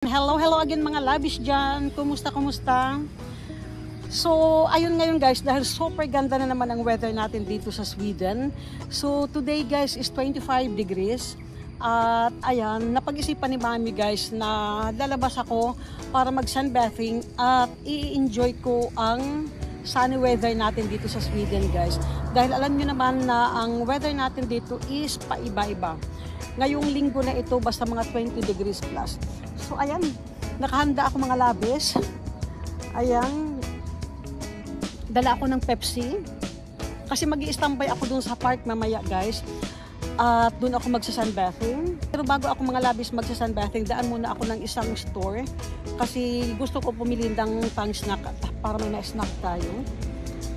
Hello again mga labis dyan. Kumusta? So, ayun ngayon guys, dahil super ganda na naman ang weather natin dito sa Sweden. So, today guys is 25 degrees. At ayan, napag-isipan ni Mami guys na lalabas ako para mag-sunbathing at i-enjoy ko ang sunny weather natin dito sa Sweden guys. Dahil alam niyo naman na ang weather natin dito is paiba-iba. Ngayong linggo na ito basta mga 20 degrees plus. So ayan, nakahanda ako mga labis. Ayan, dala ako ng Pepsi. Kasi mag-i-standby ako dun sa park mamaya guys. At dun ako magsa-sunbathing. Pero bago ako mga labis magsa-sunbathing, daan muna ako ng isang store. Kasi gusto ko pumili ng pang-snack para may na-snack tayo.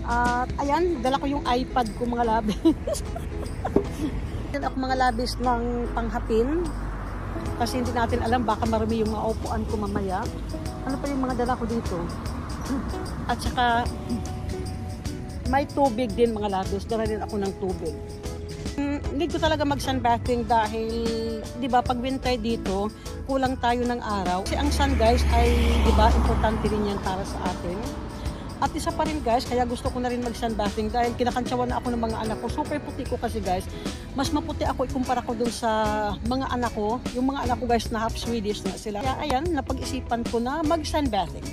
At ayan, dala ko yung iPad ko mga labis. Ako mga labis ng panghapin. Kasi hindi natin alam, baka marami yung mga upuan ko mamaya. Ano pa yung mga dala ko dito? At saka may tubig din mga labis. Dala din ako ng tubig. Need ko talaga mag-sunbathing dahil, di ba, pag winter dito, kulang tayo ng araw. Kasi ang sun guys ay, di ba, importante rin yan para sa atin. At isa pa rin guys, kaya gusto ko na rin mag-sunbathing dahil kinakantsawan na ako ng mga anak ko. Super puti ko kasi guys. Mas maputi ako ikumpara ko dun sa mga anak ko. Yung mga anak ko guys na half Swedish na sila. Kaya ayan, napag-isipan ko na mag-sunbathing.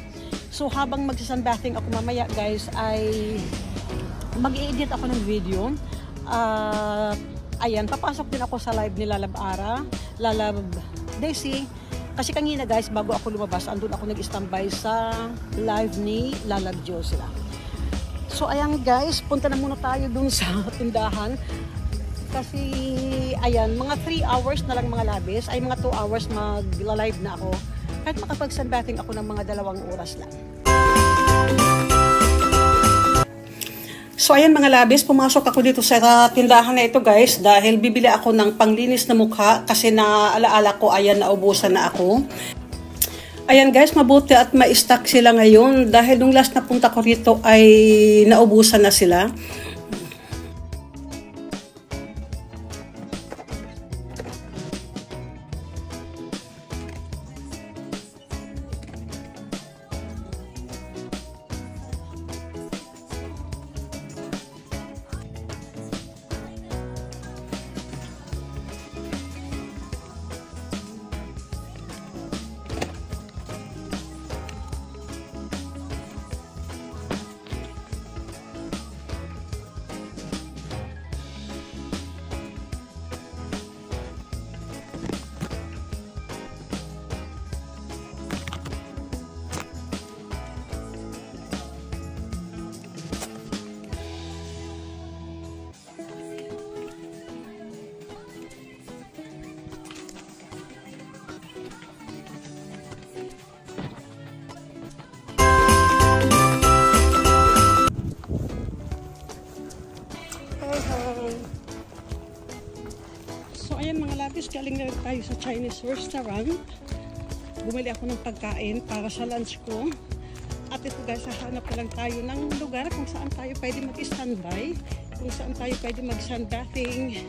So habang mag-sunbathing ako mamaya guys ay mag-i-edit ako ng video. Ayan, papasok din ako sa live ni Lalab Ara, Lalab Daisy. Kasi kanina guys, bago ako lumabas, andun ako nag-standby sa live ni Lalab Jo sila. So ayan guys, punta na muna tayo dun sa tindahan. Kasi ayan, mga 3 hours na lang mga labis, ay mga 2 hours mag-live na ako. Kahit makapag-sunbathing ako ng mga 2 oras lang. So ayan mga labis, pumasok ako dito sa tindahan na ito guys dahil bibili ako ng panglinis na mukha kasi naalaala ko ayan naubusan na ako. Ayan guys, mabuti at ma-stock sila ngayon dahil nung last na punta ko rito ay naubusan na sila. So ayan mga labis, galing na tayo sa Chinese restaurant. Bumili ako ng pagkain para sa lunch ko. At ito guys, hahanap na lang tayo ng lugar kung saan tayo pwede mag-standby, kung saan tayo pwede mag-sunbathing.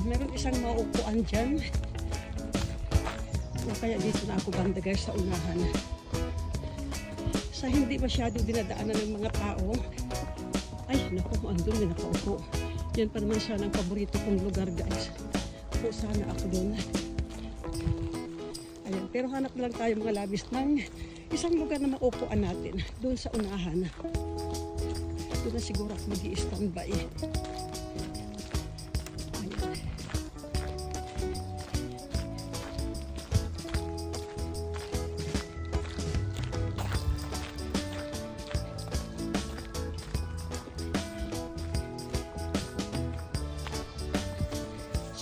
Meron isang mauupuan dyan. O kaya dito na ako banda guys sa unahan. Sa hindi masyado dinadaanan ng mga tao. Ay, naku, andun may nakaupo. Yan pa naman sana ang paborito kong lugar guys. So sana ako doon. Ayan, pero hanap lang tayo mga labis ng isang lugar na maupuan natin. Doon sa unahan. Doon na siguro ako mag-i-standby.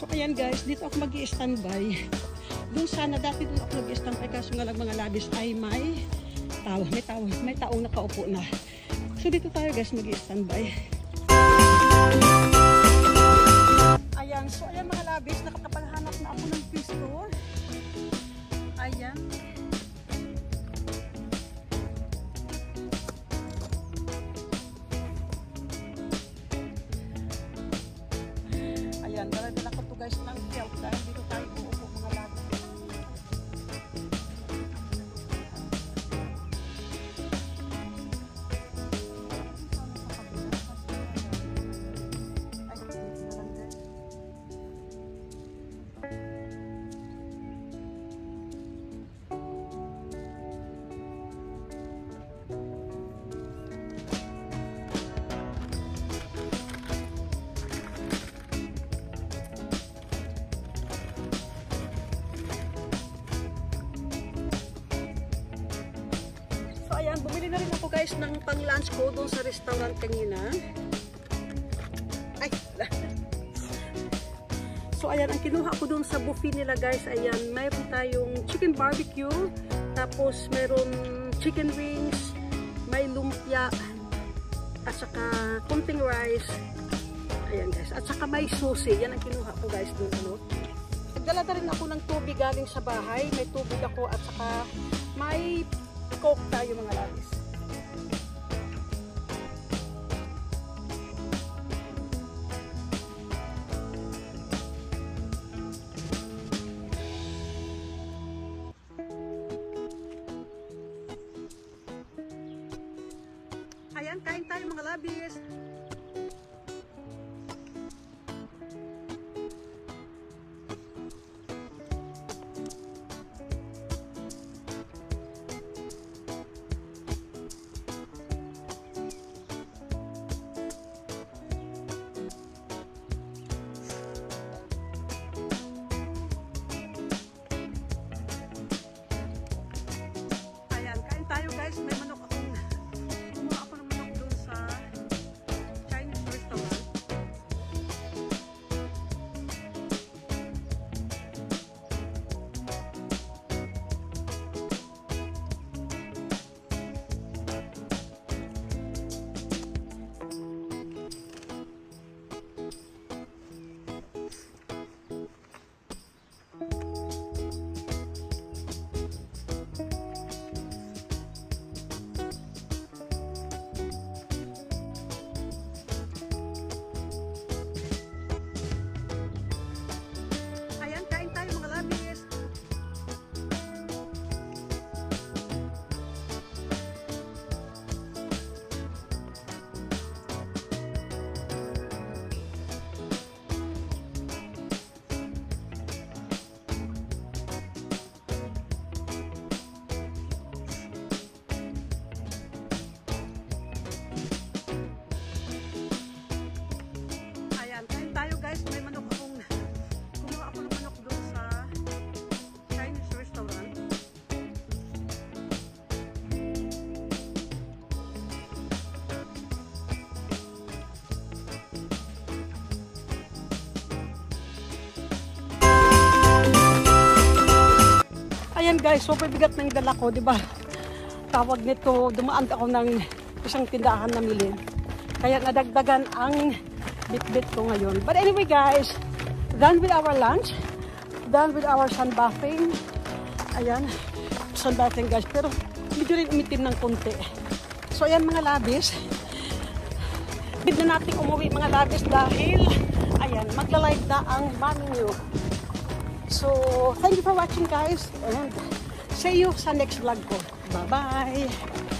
So ayan guys, dito ako mag-i-standby. Doon sana, dati doon ako mag-i-standby kaso nga lang mga labis ay may taong nakaupo na. So dito tayo guys mag-i-standby. Ayan, so ayan mga labis, nakakapaghanap na ako ng pisto. Ayan. Ayan, dala-dala ko to guys ng shelf dahil dito tayo uupo mga labis. bumili na rin ako guys ng pang-lunch ko doon sa restaurant kanina. Ay, so ayan, ang kinuha ko doon sa buffet nila guys, ayan, mayroon tayong chicken barbecue, tapos mayroon chicken wings, may lumpia, at saka kunting rice. Ayan guys, at saka may sushi. Yan ang kinuha ko guys doon. Ano? Nagdala na rin ako ng tubig galing sa bahay. May tubig ako at saka may coke tayo mga labis. Ayan, kain tayo mga labis. Ayan, kain tayo guys. May manok akong kumuha ako ng manok doon sa Chinese restaurant. Ayan, kain tayo mga labis. Ayan, kain tayo guys. May manok akong kumuha ako ng manok doon sa Chinese restaurant. Ayan guys, super bigat ng dala ko, di ba? Tawag nito, dumaan ako ng isang tindahan na milin. Kaya nadagdagan ang bit-bit ko ngayon. But anyway guys, done with our lunch. Done with our sunbathing. Ayan, sunbathing guys. Pero medyo rin umitim ng konti. So ayan mga labis. Bid na natin umuwi mga labis dahil ayan, magla-live na ang mami nyo. So, thank you for watching guys. And see you sa next vlog ko. Bye-bye!